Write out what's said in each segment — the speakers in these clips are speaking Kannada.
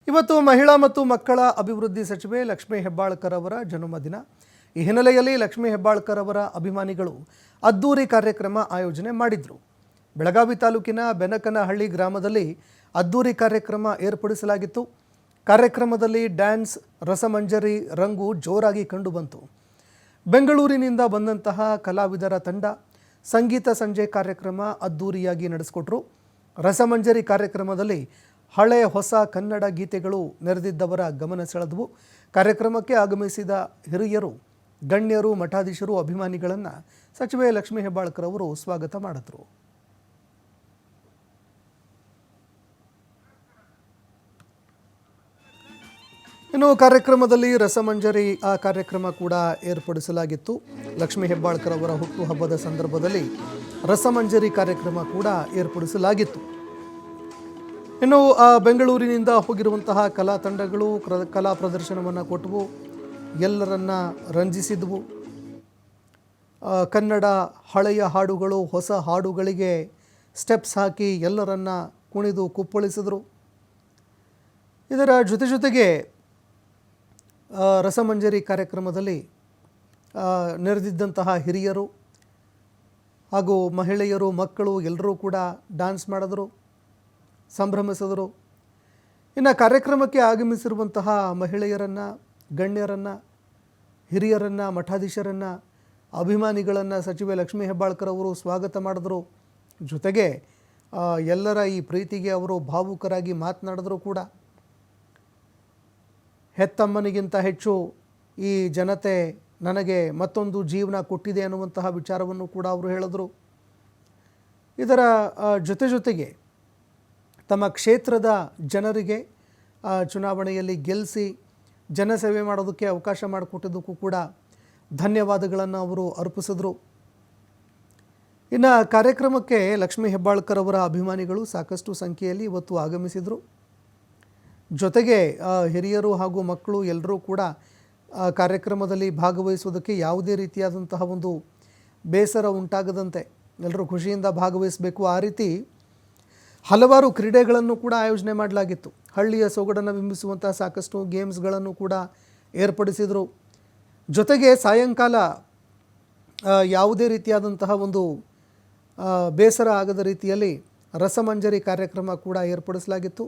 ಇವತ್ತು ಮಹಿಳಾ ಮತ್ತು ಮಕ್ಕಳ ಅಭಿವೃದ್ಧಿ ಸಚಿವೆ ಲಕ್ಷ್ಮೀ ಹೆಬ್ಬಾಳ್ಕರ್ ಅವರ ಜನ್ಮದಿನ. ಈ ಹಿನ್ನೆಲೆಯಲ್ಲಿ ಲಕ್ಷ್ಮೀ ಹೆಬ್ಬಾಳ್ಕರ್ ಅವರ ಅಭಿಮಾನಿಗಳು ಅದ್ದೂರಿ ಕಾರ್ಯಕ್ರಮ ಆಯೋಜನೆ ಮಾಡಿದ್ರು. ಬೆಳಗಾವಿ ತಾಲೂಕಿನ ಬೆನಕನಹಳ್ಳಿ ಗ್ರಾಮದಲ್ಲಿ ಅದ್ದೂರಿ ಕಾರ್ಯಕ್ರಮ ಏರ್ಪಡಿಸಲಾಗಿತ್ತು. ಕಾರ್ಯಕ್ರಮದಲ್ಲಿ ಡ್ಯಾನ್ಸ್, ರಸಮಂಜರಿ ರಂಗು ಜೋರಾಗಿ ಕಂಡುಬಂತು. ಬೆಂಗಳೂರಿನಿಂದ ಬಂದಂತಹ ಕಲಾವಿದರ ತಂಡ ಸಂಗೀತ ಸಂಜೆ ಕಾರ್ಯಕ್ರಮ ಅದ್ದೂರಿಯಾಗಿ ನಡೆಸಿಕೊಟ್ರು. ರಸಮಂಜರಿ ಕಾರ್ಯಕ್ರಮದಲ್ಲಿ ಹಳೆ ಹೊಸ ಕನ್ನಡ ಗೀತೆಗಳು ನೆರೆದಿದ್ದವರ ಗಮನ ಸೆಳೆದವು. ಕಾರ್ಯಕ್ರಮಕ್ಕೆ ಆಗಮಿಸಿದ ಹಿರಿಯರು, ಗಣ್ಯರು, ಮಠಾಧೀಶರು, ಅಭಿಮಾನಿಗಳನ್ನು ಸಚಿವೆ ಲಕ್ಷ್ಮೀ ಹೆಬ್ಬಾಳ್ಕರ್ ಅವರು ಸ್ವಾಗತ ಮಾಡಿದರು. ಇನ್ನು ಕಾರ್ಯಕ್ರಮದಲ್ಲಿ ರಸಮಂಜರಿ ಕಾರ್ಯಕ್ರಮ ಕೂಡ ಏರ್ಪಡಿಸಲಾಗಿತ್ತು. ಲಕ್ಷ್ಮೀ ಹೆಬ್ಬಾಳ್ಕರ್ ಅವರ ಹುಟ್ಟುಹಬ್ಬದ ಸಂದರ್ಭದಲ್ಲಿ ರಸಮಂಜರಿ ಕಾರ್ಯಕ್ರಮ ಕೂಡ ಏರ್ಪಡಿಸಲಾಗಿತ್ತು. ಇನ್ನು ಬೆಂಗಳೂರಿನಿಂದ ಹೋಗಿರುವಂತಹ ಕಲಾ ತಂಡಗಳು ಕಲಾ ಪ್ರದರ್ಶನವನ್ನು ಕೊಟ್ಟವು, ಎಲ್ಲರನ್ನ ರಂಜಿಸಿದ್ವು. ಕನ್ನಡ ಹಳೆಯ ಹಾಡುಗಳು, ಹೊಸ ಹಾಡುಗಳಿಗೆ ಸ್ಟೆಪ್ಸ್ ಹಾಕಿ ಎಲ್ಲರನ್ನ ಕುಣಿದು ಕುಪ್ಪಳಿಸಿದರು. ಇದರ ಜೊತೆಗೆ ರಸಮಂಜರಿ ಕಾರ್ಯಕ್ರಮದಲ್ಲಿ ನೆರೆದಿದ್ದಂತಹ ಹಿರಿಯರು ಹಾಗೂ ಮಹಿಳೆಯರು, ಮಕ್ಕಳು ಎಲ್ಲರೂ ಕೂಡ ಡ್ಯಾನ್ಸ್ ಮಾಡಿದ್ರು, ಸಂಭ್ರಮಿಸಿದರು. ಇನ್ನು ಕಾರ್ಯಕ್ರಮಕ್ಕೆ ಆಗಮಿಸಿರುವಂತಹ ಮಹಿಳೆಯರನ್ನು, ಗಣ್ಯರನ್ನು, ಹಿರಿಯರನ್ನು, ಮಠಾಧೀಶರನ್ನು, ಅಭಿಮಾನಿಗಳನ್ನು ಸಚಿವೆ ಲಕ್ಷ್ಮೀ ಹೆಬ್ಬಾಳ್ಕರ್ ಅವರು ಸ್ವಾಗತ ಮಾಡಿದ್ರು. ಜೊತೆಗೆ ಎಲ್ಲರ ಈ ಪ್ರೀತಿಗೆ ಅವರು ಭಾವುಕರಾಗಿ ಮಾತನಾಡಿದ್ರು ಕೂಡ. ಹೆತ್ತಮ್ಮನಿಗಿಂತ ಹೆಚ್ಚು ಈ ಜನತೆ ನನಗೆ ಮತ್ತೊಂದು ಜೀವನ ಕೊಟ್ಟಿದೆ ಅನ್ನುವಂತಹ ವಿಚಾರವನ್ನು ಕೂಡ ಅವರು ಹೇಳಿದರು. ಇದರ ಜೊತೆಗೆ ತಮ್ಮ ಕ್ಷೇತ್ರದ ಜನರಿಗೆ ಚುನಾವಣೆಯಲ್ಲಿ ಗೆಲ್ಲಿಸಿ ಜನಸೇವೆ ಮಾಡೋದಕ್ಕೆ ಅವಕಾಶ ಮಾಡಿಕೊಟ್ಟಿದ್ದಕ್ಕೂ ಕೂಡ ಧನ್ಯವಾದಗಳನ್ನು ಅವರು ಅರ್ಪಿಸಿದರು. ಇನ್ನು ಕಾರ್ಯಕ್ರಮಕ್ಕೆ ಲಕ್ಷ್ಮೀ ಹೆಬ್ಬಾಳ್ಕರ್ ಅವರ ಅಭಿಮಾನಿಗಳು ಸಾಕಷ್ಟು ಸಂಖ್ಯೆಯಲ್ಲಿ ಇವತ್ತು ಆಗಮಿಸಿದರು. ಜೊತೆಗೆ ಹಿರಿಯರು ಹಾಗೂ ಮಕ್ಕಳು ಎಲ್ಲರೂ ಕೂಡ ಕಾರ್ಯಕ್ರಮದಲ್ಲಿ ಭಾಗವಹಿಸುವುದಕ್ಕೆ ಯಾವುದೇ ರೀತಿಯಾದಂತಹ ಒಂದು ಬೇಸರ ಉಂಟಾಗದಂತೆ ಎಲ್ಲರೂ ಖುಷಿಯಿಂದ ಭಾಗವಹಿಸಬೇಕು. ಆ ರೀತಿ ಹಲವಾರು ಕ್ರೀಡೆಗಳನ್ನು ಕೂಡ ಆಯೋಜನೆ ಮಾಡಲಾಗಿತ್ತು. ಹಳ್ಳಿಯ ಸೊಗಡನ್ನು ಬಿಂಬಿಸುವಂತಹ ಸಾಕಷ್ಟು ಗೇಮ್ಸ್ಗಳನ್ನು ಕೂಡ ಏರ್ಪಡಿಸಿದರು. ಜೊತೆಗೆ ಸಾಯಂಕಾಲ ಯಾವುದೇ ರೀತಿಯಾದಂತಹ ಒಂದು ಬೇಸರ ಆಗದ ರೀತಿಯಲ್ಲಿ ರಸಮಂಜರಿ ಕಾರ್ಯಕ್ರಮ ಕೂಡ ಏರ್ಪಡಿಸಲಾಗಿತ್ತು.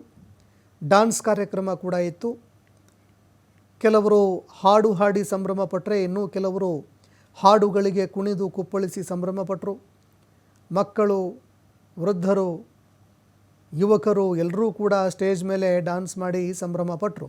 ಡ್ಯಾನ್ಸ್ ಕಾರ್ಯಕ್ರಮ ಕೂಡ ಇತ್ತು. ಕೆಲವರು ಹಾಡು ಹಾಡಿ ಸಂಭ್ರಮ ಪಟ್ಟರೆ, ಇನ್ನೂ ಕೆಲವರು ಹಾಡುಗಳಿಗೆ ಕುಣಿದು ಕುಪ್ಪಳಿಸಿ ಸಂಭ್ರಮ ಪಟ್ಟರು. ಮಕ್ಕಳು, ವೃದ್ಧರು, ಯುವಕರು ಎಲ್ಲರೂ ಕೂಡ ಸ್ಟೇಜ್ ಮೇಲೆ ಡ್ಯಾನ್ಸ್ ಮಾಡಿ ಸಂಭ್ರಮ ಪಟ್ಟರು.